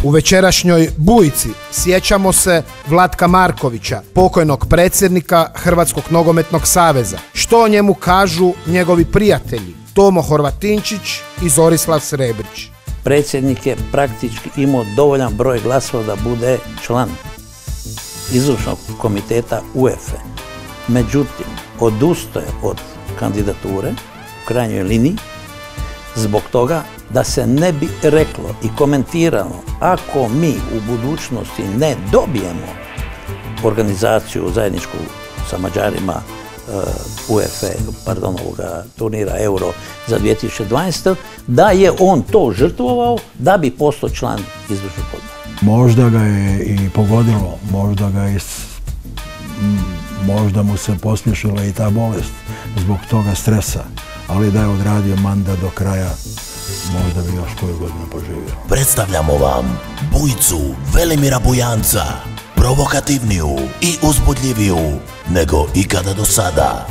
U večerašnjoj Bujici sjećamo se Vlatka Markovića, pokojnog predsjednika Hrvatskog nogometnog saveza. Što o njemu kažu njegovi prijatelji Tomo Horvatinčić i Zorislav Srebrić. Predsjednik je praktički imao dovoljan broj glasova da bude član izvršnog komiteta UEFA. Međutim, odustaje od kandidature u krajnjoj liniji zbog toga da se ne bi reklo i komentiralo ako mi u budućnosti ne dobijemo organizaciju zajedničku sa Mađarima UEFA, turnira Euro za 2012. da je on to žrtvovao da bi postao član izvršnog odbora. Možda ga je i pogodilo, možda mu se pospješila i ta bolest zbog toga stresa, ali da je odradio mandat do kraja, možda bi još koju godinu poživio. Predstavljamo vam Bujicu Velimira Bujanca, provokativniju i uzbudljiviju nego ikada do sada.